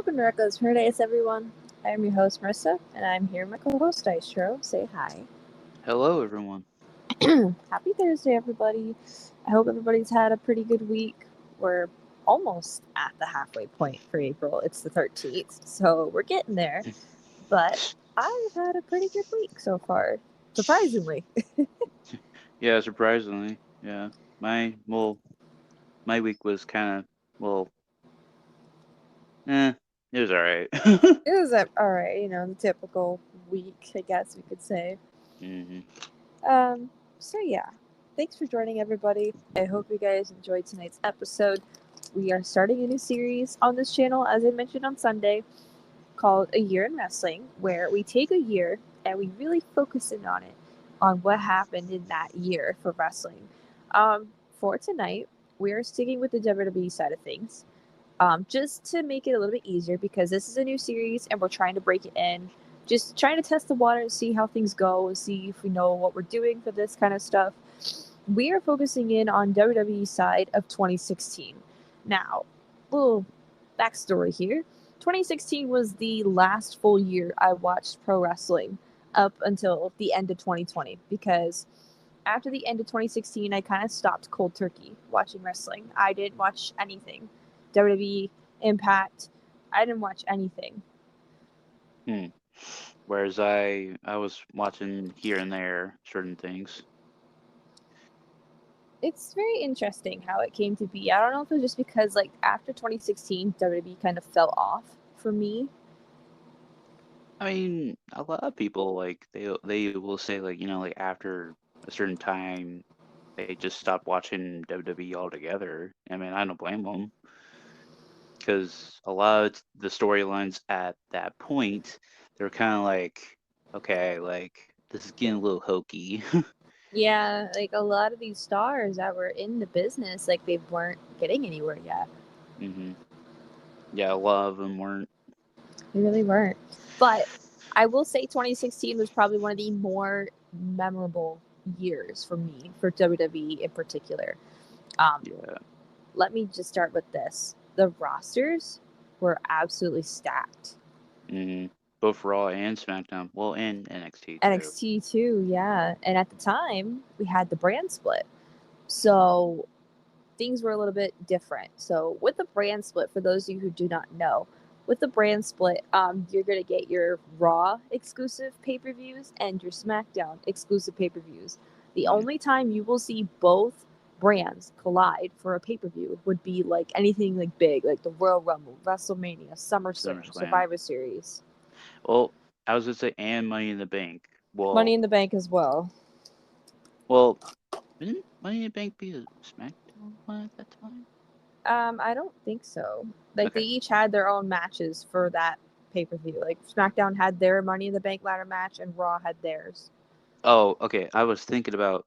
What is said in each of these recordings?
welcome to Reckless Paradise, everyone. I am your host, Marissa, and I'm here with my co-host, Dystro. Say hi. Hello, everyone. Happy Thursday, everybody. I hope everybody's had a pretty good week. We're almost at the halfway point for April. It's the 13th, so we're getting there. But I've had a pretty good week so far, surprisingly. Yeah, surprisingly, yeah. My week was kind of well, eh, it was all right. It was alright, the typical week, I guess we could say. hmm Um, so yeah, thanks for joining everybody. I hope you guys enjoyed tonight's episode. We are starting a new series on this channel, as I mentioned on Sunday, called A Year in Wrestling, where we take a year and we really focus in on it, on what happened in that year for wrestling. For tonight, we are sticking with the WWE side of things, just to make it a little bit easier because this is a new series and we're trying to break it in. Just trying to test the water and see how things go and see if we know what we're doing for this kind of stuff. We are focusing in on WWE side of 2016. Now, little backstory here. 2016 was the last full year I watched pro wrestling up until the end of 2020 because after the end of 2016, I kind of stopped cold turkey watching wrestling. I didn't watch anything. WWE, Impact, I didn't watch anything. Hmm. Whereas I was watching here and there certain things. It's very interesting how it came to be. I don't know if it was just because, like, after 2016, WWE kind of fell off for me. I mean, a lot of people like they will say like like after a certain time they just stop watching WWE altogether. I mean, I don't blame them because a lot of the storylines at that point they're kind of like, okay, like this is getting a little hokey. Yeah, like a lot of these stars that were in the business, like they weren't getting anywhere yet. hmm Yeah, a lot of them weren't. They really weren't. But I will say 2016 was probably one of the more memorable years for me, for WWE in particular. Um, Yeah. Let me just start with this. The rosters were absolutely stacked. hmm Both Raw and SmackDown. Well, and NXT too. NXT too, yeah. And at the time, we had the brand split. So things were a little bit different. So with the brand split, for those of you who do not know, with the brand split, you're gonna get your Raw exclusive pay-per-views and your SmackDown exclusive pay-per-views. The Mm, only time you will see both brands collide for a pay-per-view would be like anything like big, like the Royal Rumble, WrestleMania, SummerSlam, SummerSlam. Survivor Series, Well, I was gonna say and Money in the Bank. Money in the Bank as well. Well, didn't Money in the Bank be a SmackDown one at that time? I don't think so. Like they Okay. each had their own matches for that pay per view. Like SmackDown had their Money in the Bank ladder match, and Raw had theirs. Oh, okay. I was thinking about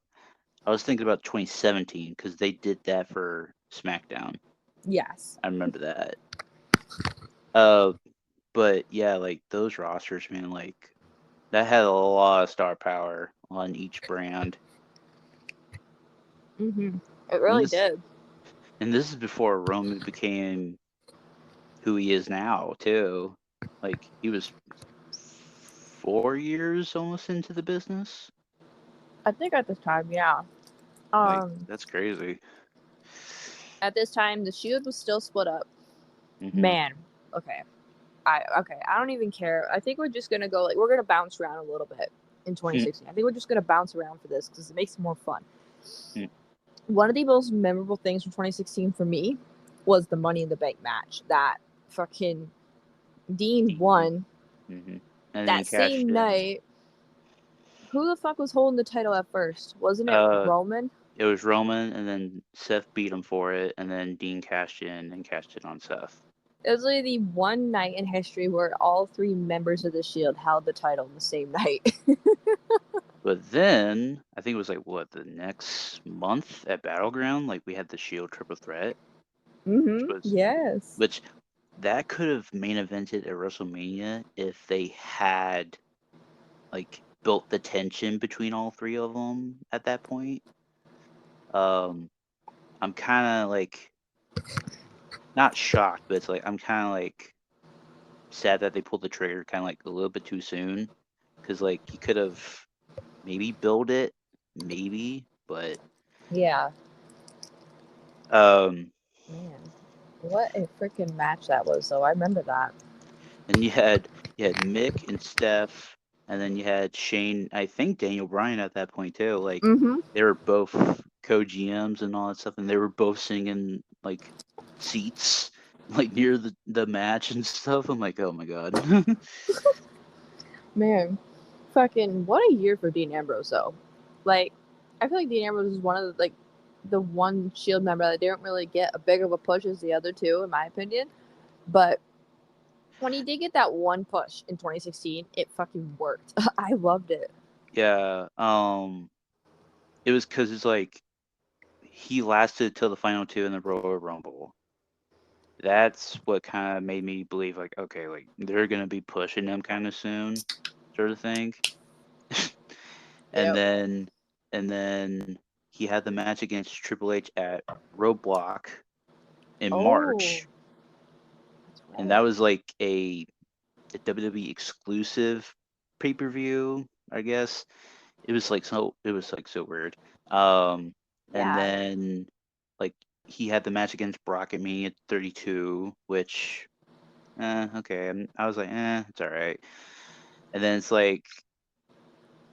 2017 because they did that for SmackDown. Yes. I remember that. Uh, but yeah, like those rosters, man, like that had a lot of star power on each brand. Mm-hmm. It And really this did. and this is before Roman became who he is now, too. Like he was 4 years almost into the business. I think at this time, yeah. Like Um, that's crazy. at this time, the Shield was still split up. hmm Man, okay. I don't even care. I think we're just gonna go like we're gonna bounce around a little bit in 2016. I think we're just gonna bounce around for this because it makes it more fun. One of the most memorable things from 2016 for me was the Money in the Bank match that fucking Dean won hmm And then he that cashed same in. night. Who the fuck was holding the title at first? Wasn't it Uh, Roman? it was Roman, and then Seth beat him for it, and then Dean cashed in and cashed it on Seth. It was literally the one night in history where all three members of the Shield held the title in the same night. But then I think it was like what the next month at Battleground, like we had the Shield Triple Threat, which was Yes. which that could have main evented at WrestleMania if they had like built the tension between all three of them at that point. Um, I'm kind of like not shocked, but it's like I'm kind of like sad that they pulled the trigger kind of like a little bit too soon, because like he could have maybe build it, maybe, but Yeah. um, Man, what a freaking match that was, though. I remember that. and you had Mick and Steph, and then you had Shane. I think Daniel Bryan at that point too. Like Mm-hmm. they were both co-GMs and all that stuff, and they were both sitting in like seats like near the match and stuff. I'm like, oh my god. Man, fucking what a year for Dean Ambrose, though. Like, I feel like Dean Ambrose is one of the one Shield member that didn't really get a big of a push as the other two, in my opinion. But when he did get that one push in 2016, it fucking worked. I loved it. Yeah. It was because it's like he lasted till the final two in the Royal Rumble. That's what kind of made me believe, like, okay, like they're gonna be pushing him kind of soon, sort of thing. and Yep. then, and then he had the match against Triple H at Roadblock in Oh, March, that's and that right. was like a WWE exclusive pay-per-view, I guess. It was so weird. Um, and Yeah. then like he had the match against Brock at Mania 32, which okay. I was like, it's all right. And then it's like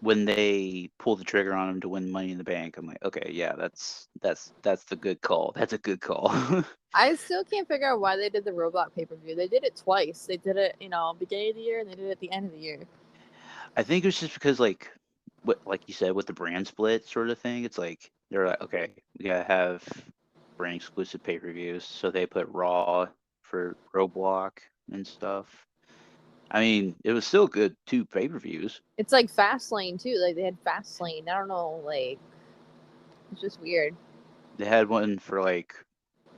when they pull the trigger on him to win Money in the Bank, I'm like, okay, yeah, that's the good call. That's a good call. I still can't figure out why they did the Roblox pay per view. They did it twice. They did it, beginning of the year, and they did it at the end of the year. I think it was just because like you said, with the brand split sort of thing, it's like they're like, okay, we gotta have brand exclusive pay-per-views, so they put Raw for Roadblock and stuff. I mean, it was still good two pay-per-views. It's like Fastlane too. Like they had Fastlane. I don't know. Like it's just weird. They had one for like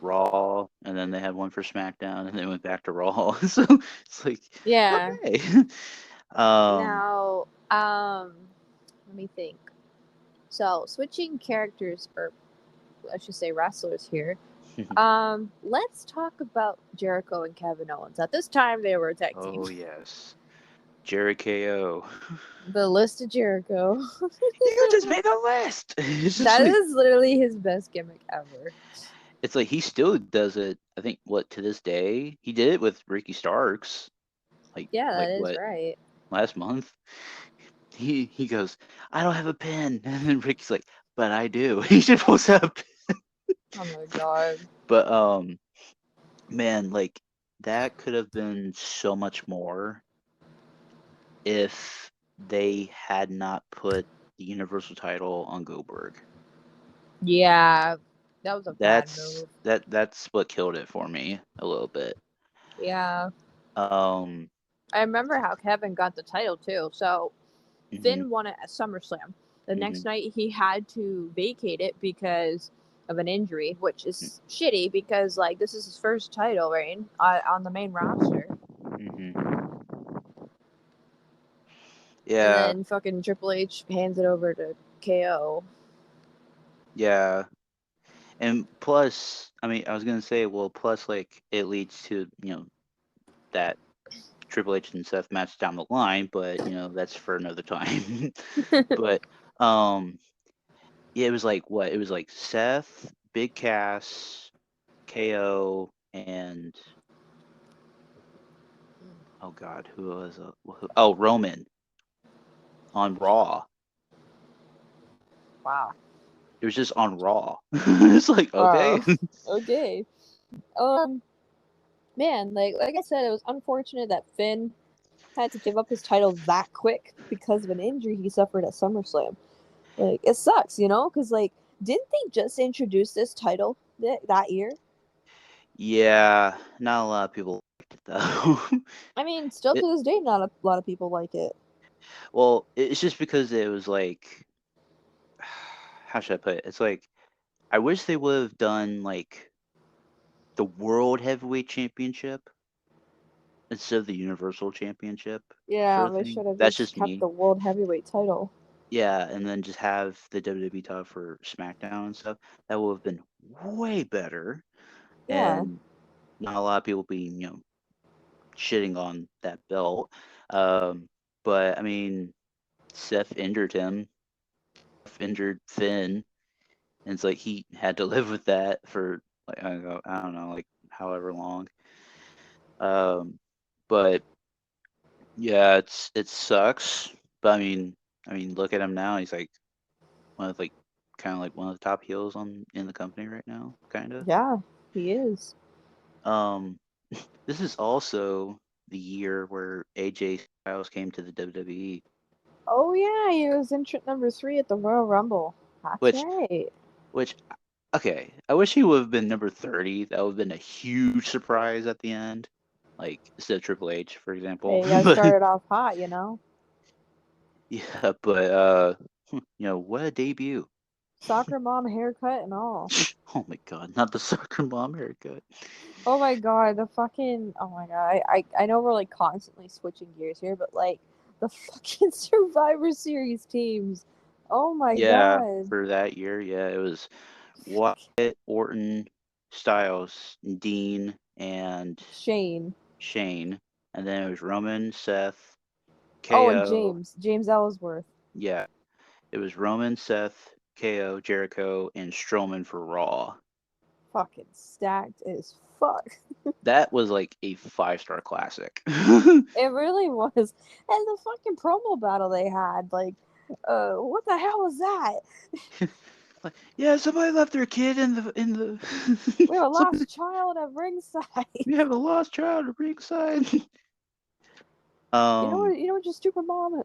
Raw, and then they had one for SmackDown, and they went back to Raw. So it's like, Yeah. okay. um, Now, let me think. So switching characters, or I should say wrestlers here. Let's talk about Jericho and Kevin Owens. At this time, they were a tag team. oh yes, Jericho. The list of Jericho. You just made the list. It's just That like is literally his best gimmick ever. it's like he still does it. I think what to this day he did it with Ricky Starks. Like Yeah, like that is what right. last month. He goes, I don't have a pen, and then Ricky's like, but I do. He should post up. Oh my god. But man, like that could have been so much more if they had not put the Universal title on Goldberg. Yeah, that was a bad That's move. that's what killed it for me a little bit. Yeah. Um, I remember how Kevin got the title too. So mhm, Finn won it at SummerSlam. The next mhm, night he had to vacate it because of an injury, which is shitty because like this is his first title reign on the main roster. mhm. And Yeah, then fucking Triple H hands it over to KO. yeah. And plus, I mean, I was gonna say, well, plus like it leads to, that Triple H and Seth match down the line, but that's for another time. But um, yeah, it was like what? It was like Seth, Big Cass, KO, and oh God, who was oh, Roman on Raw. Wow. It was just on Raw. It's like okay. Okay. Um, man, like I said, it was unfortunate that Finn had to give up his title that quick because of an injury he suffered at SummerSlam. Like it sucks, because like didn't they just introduce this title that year? Yeah, not a lot of people liked it though. I mean, still It, to this day, not a lot of people like it. well, it's just because it was like, how should I put it? It's like I wish they would have done like the World Heavyweight Championship instead of the Universal Championship sort Yeah, of they thing. should have That's just just kept me. the world heavyweight title. Yeah, and then just have the WWE title for SmackDown and stuff. That would have been way better. Yeah, And not a lot of people being, shitting on that belt. Um, but I mean, Seth injured him, injured Finn, and it's like he had to live with that for like I don't know, like however long. Um, but yeah, it sucks. But I mean, look at him now. He's like one of like kind of like one of the top heels on in the company right now, kind of. Yeah, he is. Um, this is also the year where AJ Styles came to the WWE, Oh yeah, he was entrant number 3 at the Royal Rumble. That's which right. which okay, I wish he would have been number 30. That would have been a huge surprise at the end, like instead of Triple H, for example. Hey, you got But started off hot, you know. yeah, but what a debut. Soccer mom haircut and all. Oh my God, not the soccer mom haircut. Oh my god, the fucking. Oh my god, I know we're like constantly switching gears here, but like the fucking Survivor Series teams. Oh my Yeah, god. for that year, yeah, it was Fuck. Wyatt, Orton, Styles, Dean, and Shane. Shane, and then it was Roman, Seth, Oh, and KO. James Ellsworth. Yeah, it was Roman, Seth, KO, Jericho, and Strowman for Raw. Fucking stacked as fuck. That was like a 5-star classic. It really was. And the fucking promo battle they had, like, what the hell was that? Like, yeah, somebody left their kid in the We have a somebody, lost child at ringside. we have a lost child at ringside. You know um, what? You know what? Your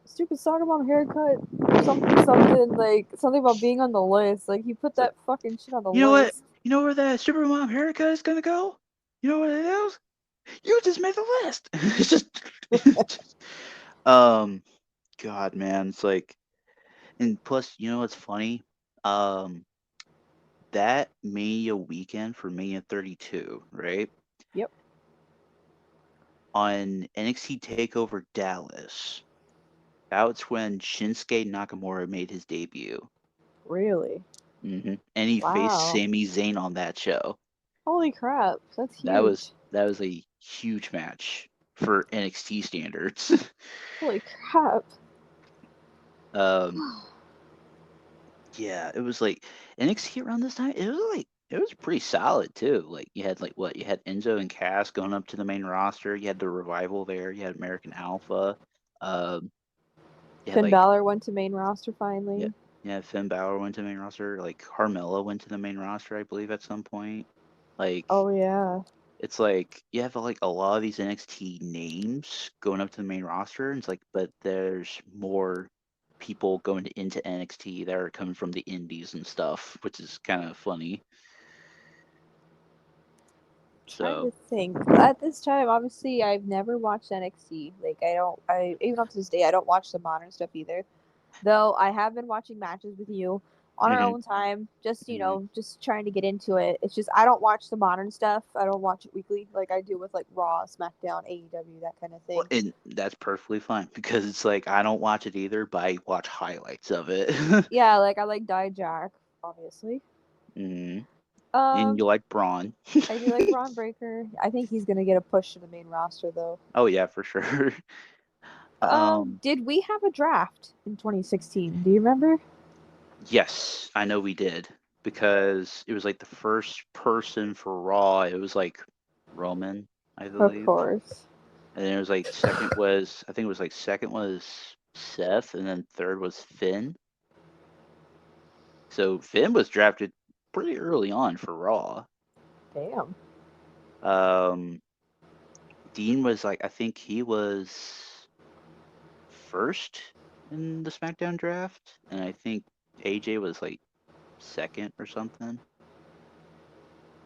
stupid soccer mom haircut, something like something about being on the list. Like you put it's like, that fucking shit on the you know what? list. You know where that Supermom haircut is gonna go? You know what it is? You just made the list. It's just, um, God, man, it's like, and plus, you know what's funny? Um, that Mania weekend for Mania 32, right? Yep. On NXT Takeover Dallas, that's when Shinsuke Nakamura made his debut. Really? And he faced Wow. Sami Zayn on that show. Holy crap! That's That was huge. that was a huge match for NXT standards. Holy crap! um, yeah, it was like NXT around this time. It was pretty solid too. Like you had like what you had Enzo and Cass going up to the main roster. You had the Revival there. You had American Alpha. Um, you had Finn like Balor went to main roster yeah, finally. yeah. Finn Balor went to the main roster. Like Carmella went to the main roster, I believe, at some point. Like Oh yeah. it's like you have like a lot of these NXT names going up to the main roster, and it's like, but there's more people going into NXT that are coming from the indies and stuff, which is kind of funny. Trying to So, think. At this time, obviously, I've never watched NXT. Like, I don't. I even up to this day, I don't watch the modern stuff either. Though I have been watching matches with you on our hmm own time, just hmm just trying to get into it. It's just I don't watch the modern stuff. I don't watch it weekly like I do with like Raw, SmackDown, AEW, that kind of well, thing. and that's perfectly fine because it's like I don't watch it either, but I watch highlights of it. Yeah, like I like Dijak, obviously. hmm And Um, you like Braun? I do like Braun Breaker. I think he's gonna get a push to the main roster though. Oh yeah, for sure. Um, Did we have a draft in 2016? Do you remember? Yes, I know we did because it was like the first person for Raw. It was like Roman, I Of believe, course. and then it was like second was I think it was like second was Seth, and then third was Finn. So Finn was drafted pretty early on for Raw. Damn. Um, Dean was like I think he was first in the SmackDown draft, and I think AJ was like second or something.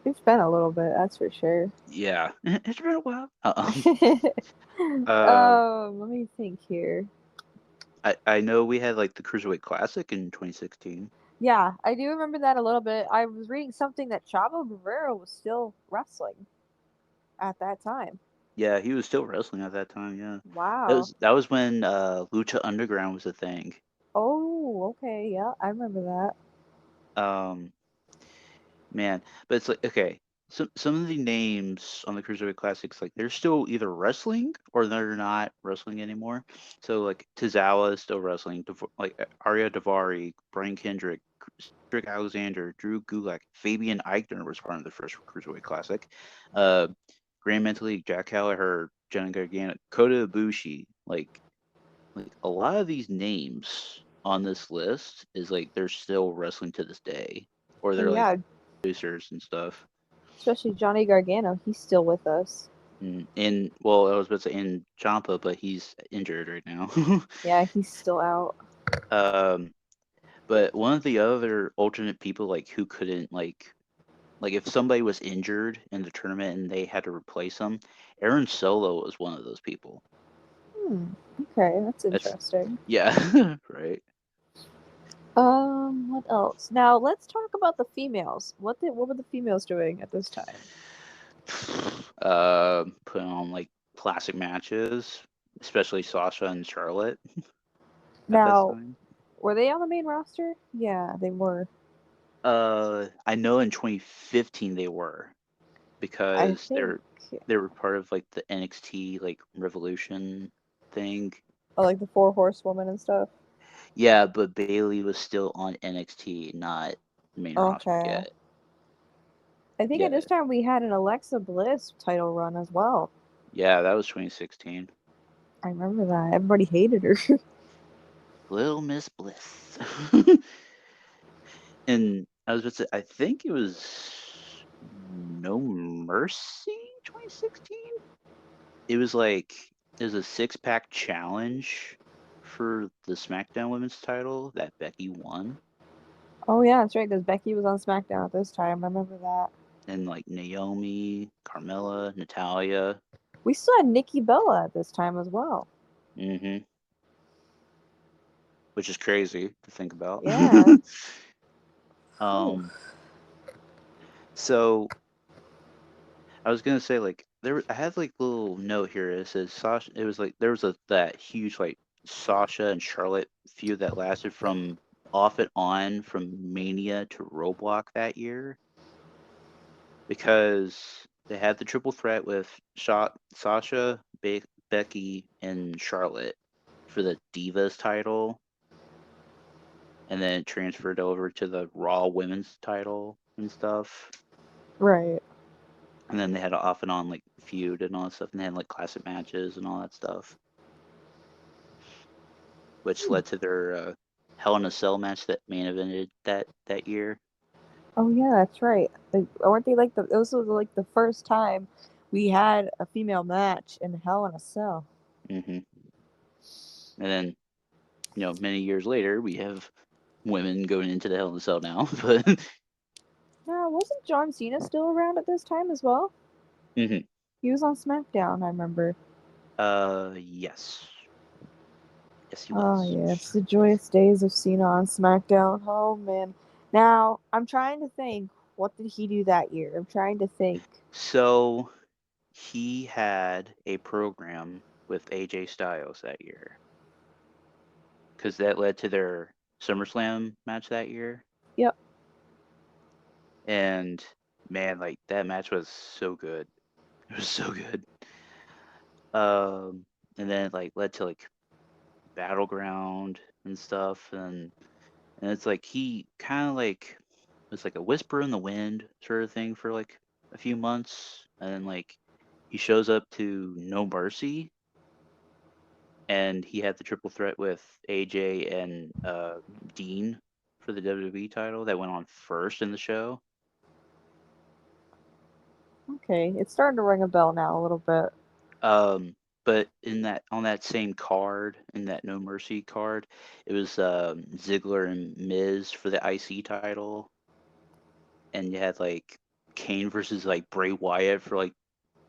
It's been a little bit, that's for sure. Yeah, it's been a while. Uh, Let me think here. I know we had like the Cruiserweight Classic in 2016. Yeah, I do remember that a little bit. I was reading something that Chavo Guerrero was still wrestling at that time. Yeah, he was still wrestling at that time. Yeah, Wow. that was when Lucha Underground was a thing. Oh, okay. Yeah, I remember that. Um, man, but it's like okay. some of the names on the Cruiserweight Classics, like they're still either wrestling or they're not wrestling anymore. So like Tozawa is still wrestling, like Arya Davari, Brian Kendrick, Cedric Alexander, Drew Gulak, Fabian Eichner was part of the first Cruiserweight Classic. Uh, Grand Metalik, Jack Gallagher, Johnny Gargano, Kota Ibushi. Like a lot of these names on this list is like they're still wrestling to this day, or Oh they're like yeah, producers and stuff. especially Johnny Gargano. He's still with us. In well, I was about to say in Champa, but he's injured right now. Yeah, he's still out. um, but one of the other alternate people like who couldn't like if somebody was injured in the tournament and they had to replace them, Aaron Solo was one of those people. Hmm. Okay, that's That's interesting. yeah, right. What else? Now let's talk about the females. What were the females doing at this time? Put on like classic matches, especially Sasha and Charlotte at that Now, time. were they on the main roster? Yeah, they were. I know in 2015 they were I because think. they were part of like the NXT like Revolution thing. Oh, like the four horsewomen and stuff. Yeah, but Bailey was still on NXT, not main roster Okay. yet. I think at Yeah, this time we had an Alexa Bliss title run as well. yeah, that was 2016. I remember that. Everybody hated her. Little Miss Bliss. And I was just I think it was No Mercy 2016. It was like it was a 6-pack challenge for the SmackDown Women's title that Becky won, Oh yeah, that's right. Because Becky was on SmackDown at this time. I remember that. and like Naomi, Carmella, Natalia. We still had Nikki Bella at this time as well. Hmm. Which is crazy to think about. Yeah. Whew. um, so I was gonna say like I had like a little note here. It says Sasha. It was like there was that huge like Sasha and Charlotte feud that lasted from off and on from Mania to Roadblock that year because they had the triple threat with Sasha, Becky, and Charlotte for the Divas title, and then it transferred over to the Raw Women's title and stuff. Right. And then they had an off and on like feud and all that stuff, and they had like classic matches and all that stuff, which Hmm. led to their Hell in a Cell match that main evented that year. Oh yeah, that's right. Like, weren't they like the? This was like the first time we had a female match in Hell in a Cell. Hmm. And then many years later, we have women going into the Hell in a Cell now, but Now, wasn't John Cena still around at this time as well? hmm. He was on SmackDown. I remember. Yes, yes, he Oh was. yes, the joyous days of Cena on SmackDown. Oh man. Now I'm trying to think. What did he do that year? I'm trying to think. So he had a program with AJ Styles that year because that led to their SummerSlam match that year. Yep. And man, like that match was so good. It was so good. And then it like led to like Battleground and stuff, and it's like he kind of like was like a whisper in the wind sort of thing for like a few months, and then like he shows up to No Mercy, and he had the triple threat with AJ and Dean for the WWE title that went on first in the show. Okay, it's starting to ring a bell now a little bit. But in that on that same card, in that No Mercy card, it was Ziggler and Miz for the IC title, and you had like Kane versus like Bray Wyatt for like,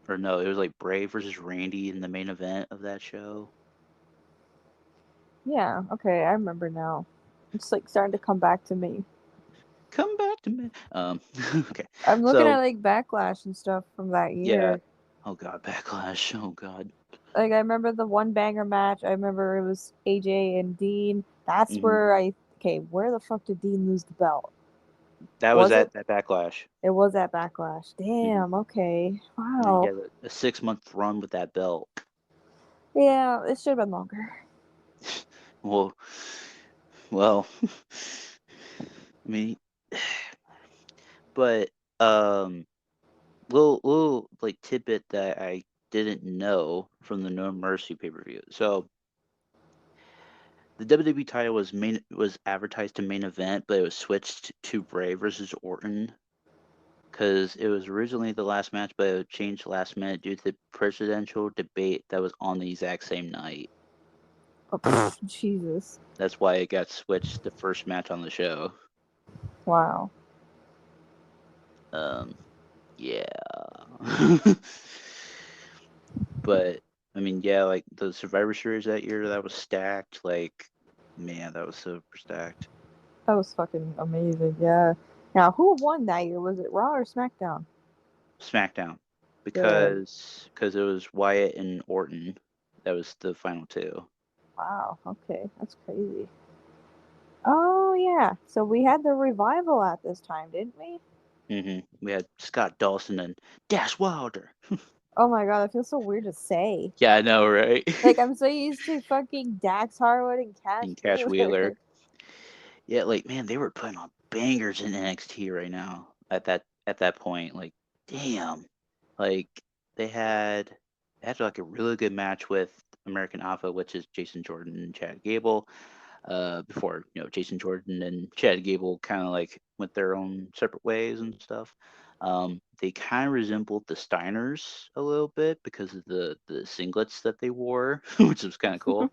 or no, it was like Bray versus Randy in the main event of that show. Yeah. Okay, I remember now. It's like starting to come back to me. Come back to me. Okay, I'm looking at so like backlash and stuff from that yeah. year. Oh God, Backlash. Oh God. Like I remember the one banger match. I remember it was AJ and Dean. That's Hmm. where I. Okay, where the fuck did Dean lose the belt? That was Was it? at Backlash. It was at Backlash. Hmm. Damn. Okay. And then he Wow. had a 6 month run with that belt. Yeah, it should have been longer. Well, well, I mean, but little like tidbit that I didn't know from the No Mercy pay per view. So the WWE title was advertised to main event, but it was switched to Bray versus Orton because it was originally the last match, but it changed last minute due to the presidential debate that was on the exact same night. Oh, Jesus. That's why it got switched the first match on the show. Wow. Um, yeah. But I mean, yeah, like the Survivor Series that year, that was stacked. Like, man, that was super stacked. That was fucking amazing. Yeah. Now, who won that year? Was it Raw or SmackDown? SmackDown, Good. because it was Wyatt and Orton. That was the final two. Wow. Okay. That's crazy. Oh, yeah. So we had the revival at this time, didn't we? We had Scott Dawson and Dash Wilder. Oh my god, that feels so weird to say. Yeah, I know, right? Like, I'm so used to fucking Dax Harwood and Cash And Cash Wheeler. Wheeler. Yeah, like man, they were putting on bangers in NXT right now at that point. Like, damn. Like they had like a really good match with American Alpha, which is Jason Jordan and Chad Gable. Before Jason Jordan and Chad Gable kind of like went their own separate ways and stuff. They kind of resembled the Steiners a little bit because of the singlets that they wore, which was kind of cool.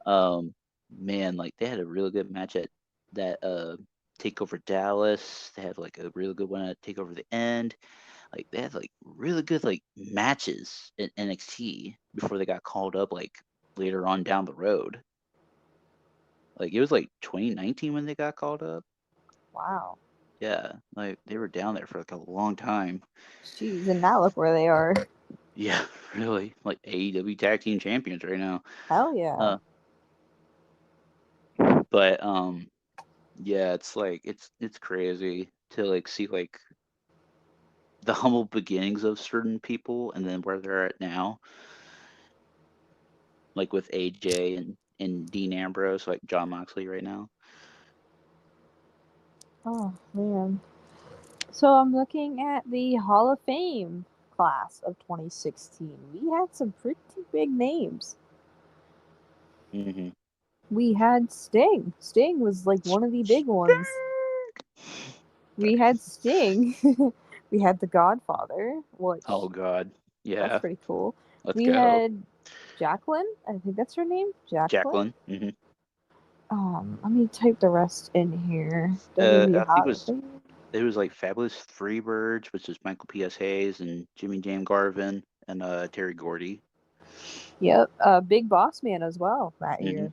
Um, Man, like they had a really good match at that Takeover Dallas. They had like a really good one at Takeover the End. Like they had like really good like matches in NXT before they got called up like later on down the road. Like it was like 2019 when they got called up. Wow. Yeah, like they were down there for like a long time. Jeez, and now look where they are. Yeah, really, like AEW Tag Team Champions right now. Hell yeah. Uh, but yeah, it's like it's crazy to like see like the humble beginnings of certain people and then where they're at now, like with AJ and Dean Ambrose, like John Moxley right now. Oh, man. So I'm looking at the Hall of Fame class of 2016. We had some pretty big names. Mm-hmm. We had Sting. Sting was like one of the big ones. We Sorry. had Sting. We had The Godfather, which Oh God. that's Yeah. pretty cool. Let's We go. had Jacqueline. I think that's her name. Jacqueline. Jacqueline. Mm-hmm. Let me type the rest in here. WWE I think Hall of Fame. it was like Fabulous Freebirds, which is Michael P.S. Hayes and Jimmy Jam Garvin and Terry Gordy. Yep. Big Boss Man as well that Hmm. year.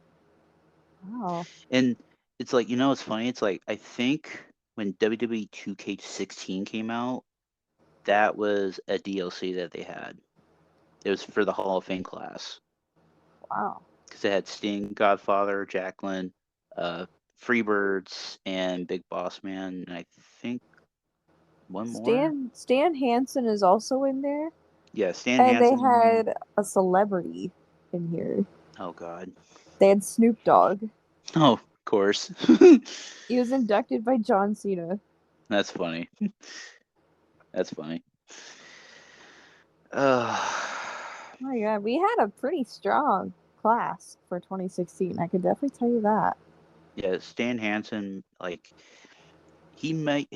Wow. And it's like it's funny. It's like I think when WWE 2K16 came out, that was a DLC that they had. It was for the Hall of Fame class Wow. because it had Sting, Godfather, Jacqueline, uh, Freebirds, and Big Boss Man, and I think one more. Stan Hansen is also in there. Yeah, Stan And they Hansen. had a celebrity in here. Oh God. They had Snoop Dogg. Oh, of course. He was inducted by John Cena. That's funny. That's funny. Uh, Oh my god, we had a pretty strong class for 2016. I could definitely tell you that. yeah, Stan Hansen, like he may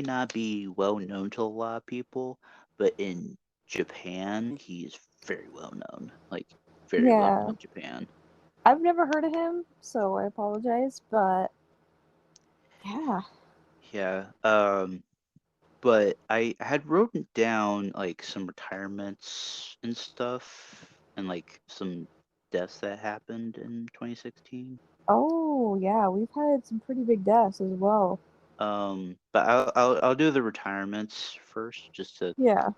not be well known to a lot of people, but in Japan, he is very well known. Like very well known Yeah, in Japan. I've never heard of him, so I apologize, but yeah. Yeah. But I had written down like some retirements and stuff and like some deaths that happened in 2016. Oh, yeah, we've had some pretty big deaths as well. But I'll do the retirements first, just to. Yeah.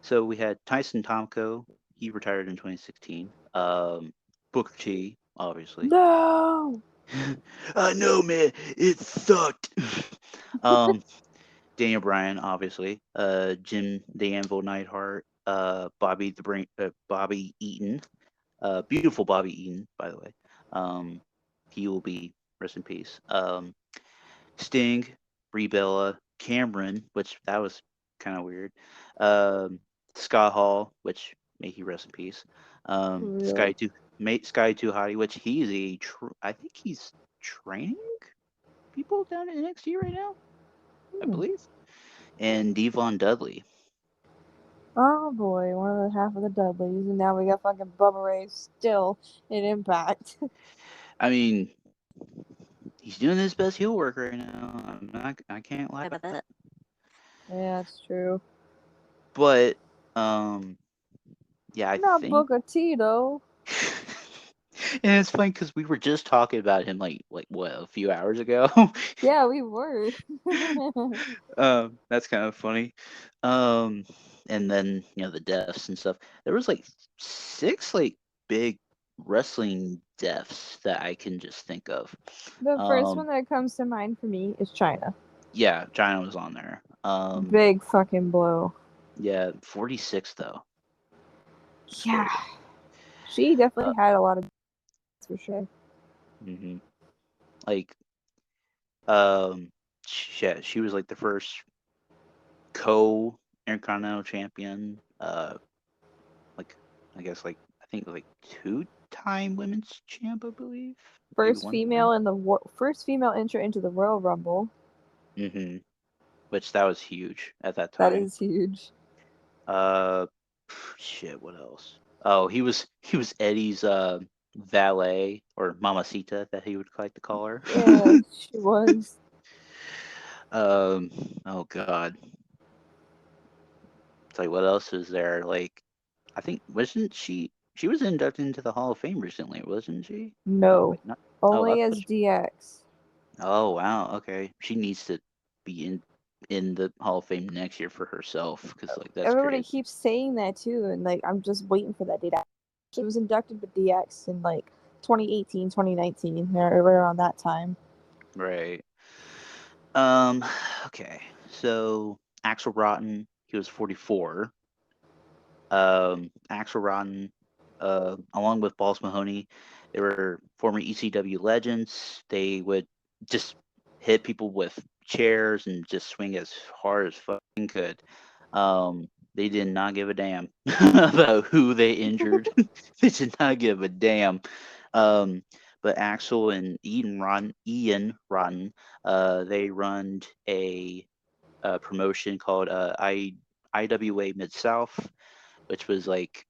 So we had Tyson Tomko. He retired in 2016. Booker T, obviously. No! I know, man. It sucked. um, Daniel Bryan, obviously. Jim the Anvil Neidhart. Bobby Eaton. Beautiful Bobby Eaton, by the way. Um, he will be rest in peace. Sting, Brie Bella, Cameron, which that was kind of weird. Um, Scott Hall, which may he rest in peace. For Sky real. Too, Sky Too Hottie, which he's I think he's training people down in NXT right now, I Hmm. believe. And Devon Dudley. Oh boy, one of the half of the Dudleys, and now we got fucking Bubba Ray still in Impact. I mean, he's doing his best heel work right now. I can't lie about that. Yeah, it's true. But um, yeah, I Not think. Booker T though. And it's funny because we were just talking about him like what, a few hours ago. Yeah, we were. That's kind of funny. Um, and then the deaths and stuff. There was like six like big wrestling deaths that I can just think of. The first one Um, that comes to mind for me is China. yeah, China was on there. Big fucking blow. Yeah, 46 though. It's Yeah, big. she Uh, definitely had a lot of for sure. hmm Like, she was like the first co Intercontinental Champion. Like I guess like I think like two-time women's champ, I believe, maybe First one time. female in the first female entry into the Royal Rumble. hmm Which that was huge at that That time. is huge. Uh, shit. What else? Oh, he was Eddie's valet or mamacita that he would like to call her. Yeah, she was. um. Oh God. It's like what else is there? Like I think wasn't she? She was inducted into the Hall of Fame recently, wasn't she? Oh No, wait, not. Oh, I only thought as DX. Oh wow, okay. She needs to be in the Hall of Fame next year for herself because like that's Everybody crazy. keeps saying that too, and like I'm just waiting for that date. She was inducted with DX in like 2018, 2019, right around that time. Right. Okay. So Axel Rotten, he was 44. Axel Rotten, along with Balls Mahoney, they were former ECW legends. They would just hit people with chairs and just swing as hard as fucking could. They did not give a damn about who they injured. They did not give a damn. Um, but Axel and Ian Rotten, they run a promotion called IWA Mid South, which was like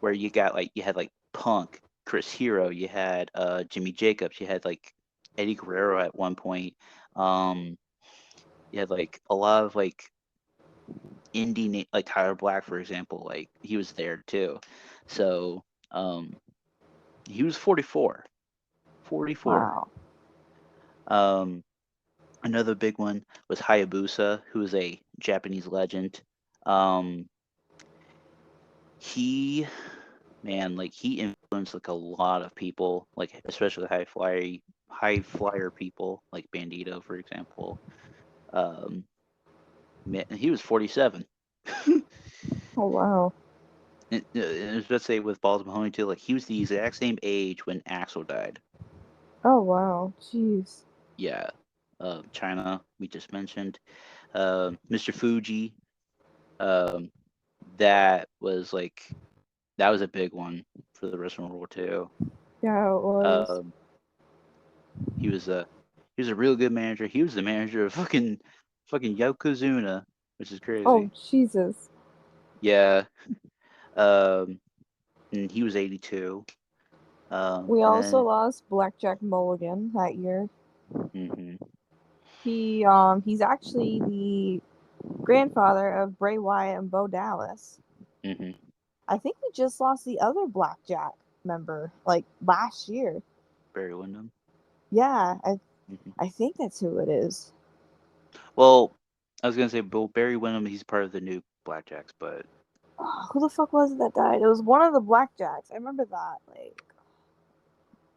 where you had like Punk, Chris Hero, you had Jimmy Jacobs, you had like Eddie Guerrero at one point. Um, you had like a lot of like like Tyler Black, for example, like he was there too. So he was 44. 44. Wow. Um, Another big one was Hayabusa, who is a Japanese legend. Um, he like he influenced like a lot of people, like especially high flyer people, like Bandito, for example. Um, man, he was 47. Oh wow. Let's say with Balls Mahoney too, like he was the exact same age when Axel died. Oh wow. Jeez. Yeah. China, we just mentioned. Mr. Fuji, um, that was like that was a big one for the Wrestling World too. Yeah, it was. Um, he was a he was a real good manager. He was the manager of fucking Yokozuna, which is Oh crazy. Jesus. Yeah. Um, and he was 82. We And also then lost Blackjack Mulligan that year. hmm He's actually the grandfather of Bray Wyatt and Bo Dallas. hmm I think we just lost the other Blackjack member like last year. Barry Windham. Yeah, I hmm I think that's who it is. Well, I was gonna say, Bill Barry Windham. He's part of the new Blackjacks, but Oh, who the fuck was it that died? It was one of the Blackjacks. I remember that. Like,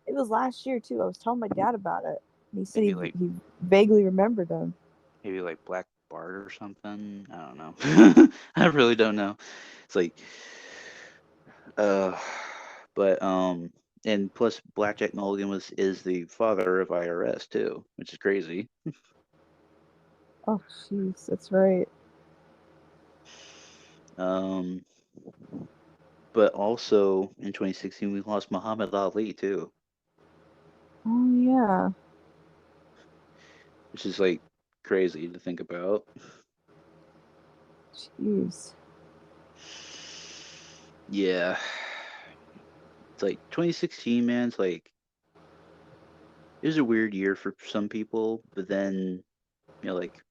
It was last year too. I was telling my dad about it, and he said Maybe he vaguely remembered them. like Black Bart or something. I don't know. I really don't know. It's like uh but and plus Blackjack Mulligan is the father of IRS too, which is crazy. Oh, jeez, that's right. Um but also in 2016 we lost Muhammad Ali too, Oh yeah. which is like crazy to think about. Jeez. Yeah. It's like 2016, man, it's like it was a weird year for some people, but then like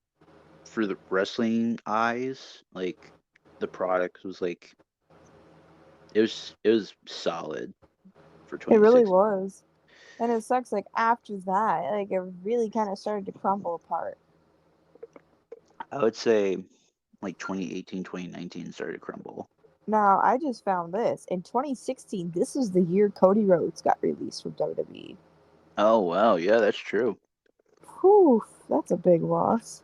for the wrestling eyes, like the product was like it was solid for It really 2016. was. And it sucks, like, after that, like, it really kind of started to crumble apart. I would say like 2018, 2019 started to crumble. Now, I just found this. In 2016, this was the year Cody Rhodes got released from WWE. Oh wow, yeah, that's true. Whew, that's a big loss.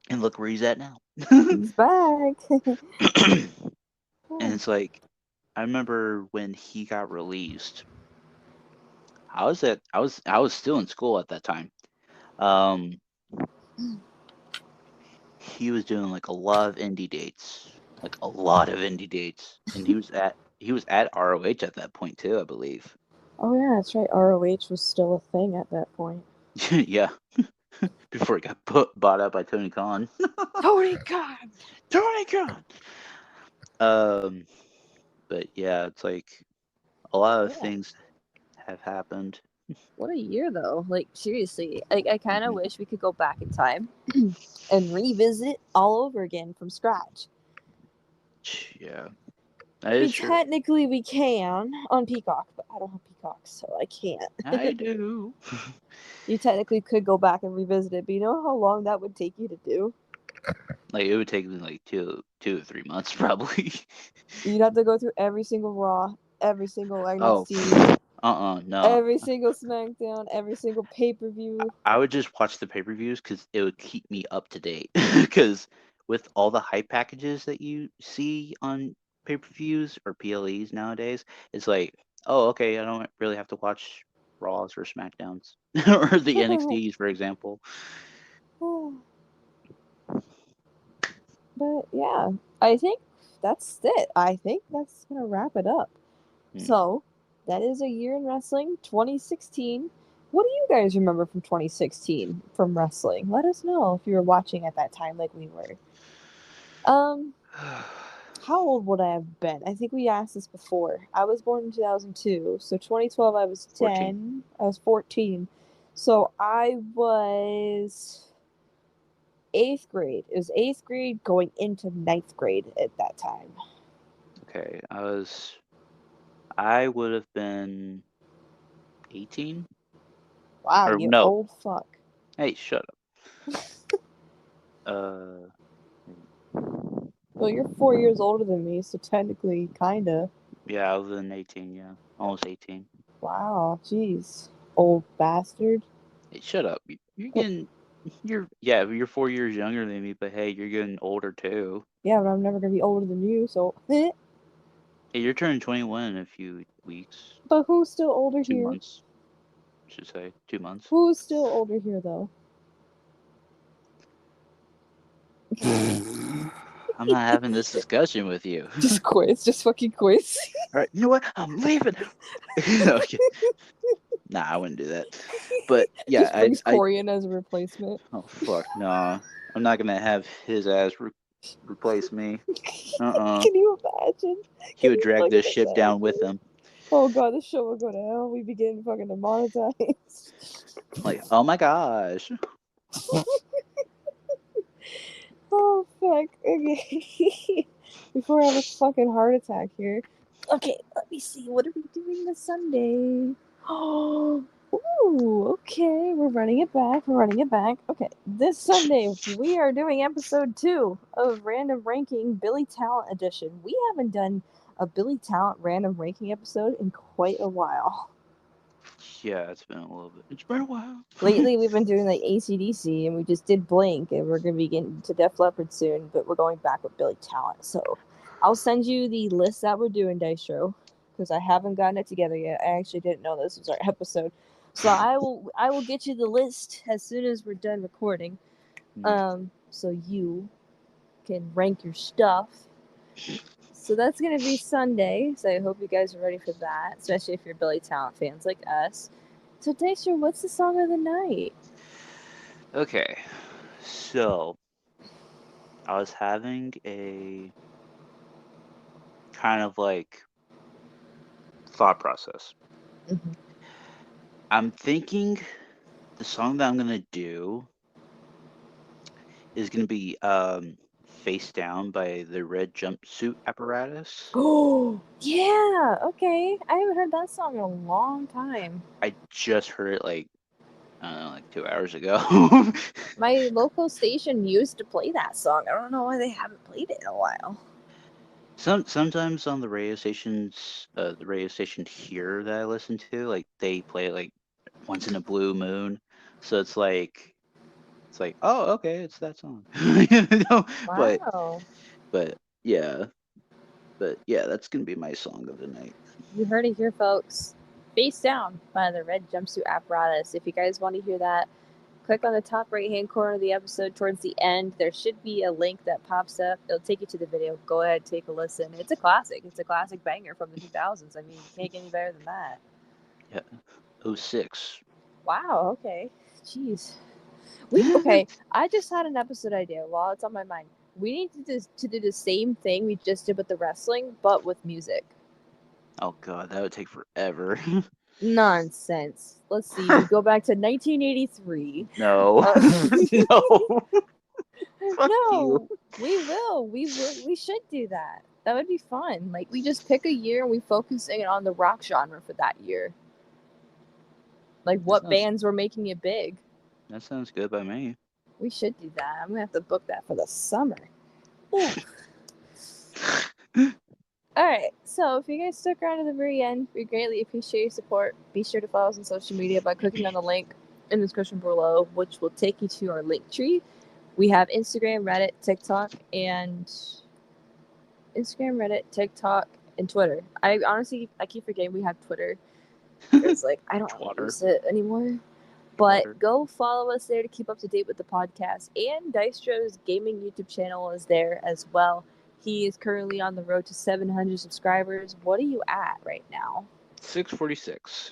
And look where he's at now. He's back. And it's like I remember when he got released. I was still in school at that time. Um, he was doing like a lot of indie dates, like a lot of indie dates, and he was at ROH at that point too, I believe. Oh, yeah, that's right. ROH was still a thing at that point. Yeah, before it got bought out by Tony Khan. Tony Khan! Tony Khan. Um, but yeah, it's like a lot of Yeah. things have happened. What a year, though. Like, seriously. Like, I kind of Mhm. wish we could go back in time and revisit all over again from scratch. Yeah, that I is mean, true. technically we can on Peacock, but I don't have Peacock, so I can't. I do. You technically could go back and revisit it, but you know how long that would take you to do? Like it would take me like two to 3 months probably. You'd have to go through every single Raw, every single Oh, NXT, no. every single SmackDown, every single pay per view. I would just watch the pay-per-views because it would keep me up to date. Because with all the hype packages that you see on pay-per-views or PLEs nowadays, it's like, oh, okay, I don't really have to watch Raws or SmackDowns or the NXTs, for example. But yeah, I think that's it. I think that's gonna wrap it up. Hmm. So that is a year in wrestling, 2016. What do you guys remember from 2016 from wrestling? Let us know if you were watching at that time like we were. Um, how old would I have been? I think we asked this before. I was born in 2002, so 2012 I was 14. 10. I was 14. So I was eighth grade. It was eighth grade going into ninth grade at that time. Okay, I would have been 18 Wow, or you no. old fuck. Hey, shut up. Uh, Well, you're 4 years older than me, so technically, kinda. yeah, I was in 18. Yeah, almost 18. Wow, jeez. Old bastard. Hey, shut up. You're getting, yeah, you're 4 years younger than me, but hey, you're getting older too. Yeah, but I'm never gonna be older than you, so. Hey, you're turning 21 in a few weeks, But who's still older two here? months, I should say, 2 months. Who's still older here, though? I'm not having this discussion with you. Just quiz, just fucking quiz. All right, you know what? I'm leaving. Okay. Nah, I wouldn't do that. But yeah, Just brings I, Corey in as a replacement. oh fuck, no, I'm not gonna have his ass replace me. Can you imagine? He Can would you drag fucking this ship down with imagine? him. Oh god, this show will go to hell. We be getting fucking demonetized. Like, oh my gosh. Oh fuck. Okay. Before I have a fucking heart attack here. Okay, let me see. What are we doing this Sunday? Oh, ooh, okay. We're running it back. We're running it back. Okay, this Sunday we are doing episode 2 of Random Ranking Billy Talent Edition. We haven't done a Billy Talent random ranking episode in quite a while. Yeah, it's been a little bit. It's been a while. Lately, we've been doing like ACDC, and we just did Blink, and we're gonna be getting to Def Leppard soon, but we're going back with Billy Talent. So I'll send you the list that we're doing, Dystro, because I haven't gotten it together yet. I actually didn't know this was our episode, so I will get you the list as soon as we're done recording. So you can rank your stuff. So that's gonna be Sunday. So I hope you guys are ready for that, especially if you're Billy Talent fans like us. So Dystro, what's the song of the night? Okay, so I was having a kind of like thought process. Mm-hmm. I'm thinking the song that I'm gonna do is gonna be "Face Down" by the Red Jumpsuit Apparatus. Oh, yeah. Okay. I haven't heard that song in a long time. I just heard it like I don't know, like 2 hours ago. My local station used to play that song. I don't know why they haven't played it in a while. Sometimes on the radio station here that I listen to, like they play it like once in a blue moon. So it's like, oh, okay, it's that song. You know, but Wow. but yeah, but yeah, that's gonna be my song of the night. You heard it here, folks. Face Down by the Red Jumpsuit Apparatus. If you guys want to hear that, click on the top right hand corner of the episode towards the end. There should be a link that pops up. It'll take you to the video. Go ahead, take a listen. It's a classic. It's a classic banger from the 2000s. I mean, you can't get any better than that. Yeah, '06. Wow, okay. Jeez. We okay. I just had an episode idea while it's on my mind. We need to do the same thing we just did with the wrestling, but with music. Oh god, that would take forever. Nonsense. Let's see. We go back to 1983. No, no, fuck you. No, we will. We will. We should do that. That would be fun. Like we just pick a year and we focus in on the rock genre for that year. Like That what sounds bands were making it big. that sounds good by me. We should do that. I'm gonna have to book that for the summer. Ooh. All right. So if you guys stuck around to the very end, we greatly appreciate your support. Be sure to follow us on social media by clicking on the link in the description below, which will take you to our link tree. We have Instagram, TikTok, and Twitter. I keep forgetting we have Twitter because like I don't really Twatter, use it anymore. twatter. But go follow us there to keep up to date with the podcast. And Dystro's gaming YouTube channel is there as well. He is currently on the road to 700 subscribers. What are you at right now? 646.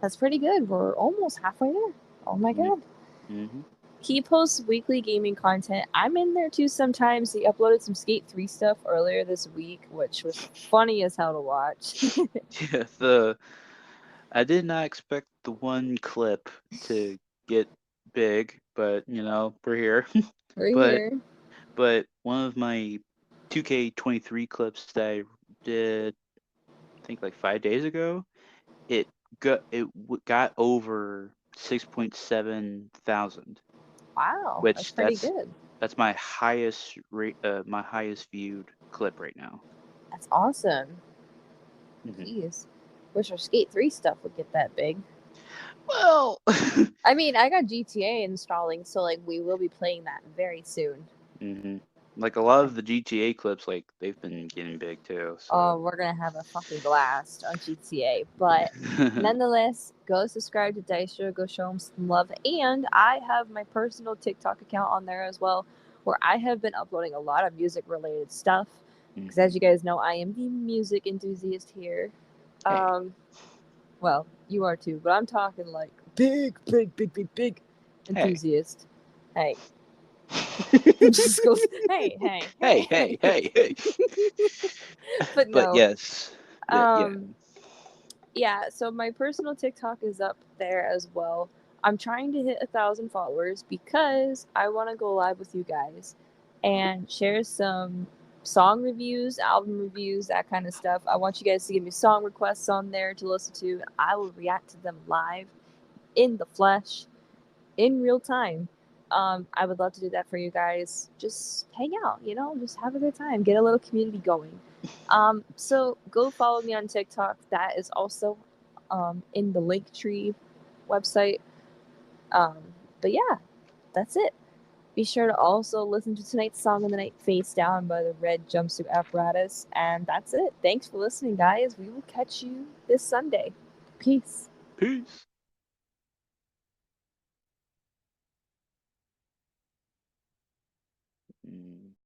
That's pretty good. We're almost halfway there. Oh my Yeah. god. Mm-hmm. He posts weekly gaming content. I'm in there too sometimes. He uploaded some Skate 3 stuff earlier this week, which was funny as hell to watch. Yeah, the I did not expect the one clip to get big, but we're here. We're but here. but one of my 2K23 clips that I did, I think like 5 days ago, it got over 6.7 thousand, Wow, that's which pretty that's good. that's my highest rate, my highest viewed clip right now. That's awesome. Hmm. Jeez. Wish our Skate 3 stuff would get that big. Well, I mean, I got GTA installing, so like we will be playing that very soon. hmm like a lot of the GTA clips, like they've been getting big too. Oh, So we're gonna have a fucking blast on GTA. But nonetheless, go subscribe to Dystro, go show him some love. And I have my personal TikTok account on there as well, where I have been uploading a lot of music related stuff. Because as you guys know, I am the music enthusiast here. Hey, Well, you are too, but I'm talking like big hey, enthusiast. Hey. He just goes, hey, hey, hey, hey, hey, hey. hey, hey. But But no. yes, yeah. Um yeah, so my personal TikTok is up there as well. I'm trying to hit 1,000 followers because I want to go live with you guys and share some song reviews, album reviews, that kind of stuff. I want you guys to give me song requests on there to listen to, and I will react to them live in the flesh in real time. I would love to do that for you guys. Just hang out, just have a good time, get a little community going. So go follow me on TikTok. That is also in the Linktree website. Um, but yeah, that's it. Be sure to also listen to tonight's song of the night, Face Down by the Red Jumpsuit Apparatus. And that's it. Thanks for listening, guys. We will catch you this Sunday. Peace. Peace. Mm.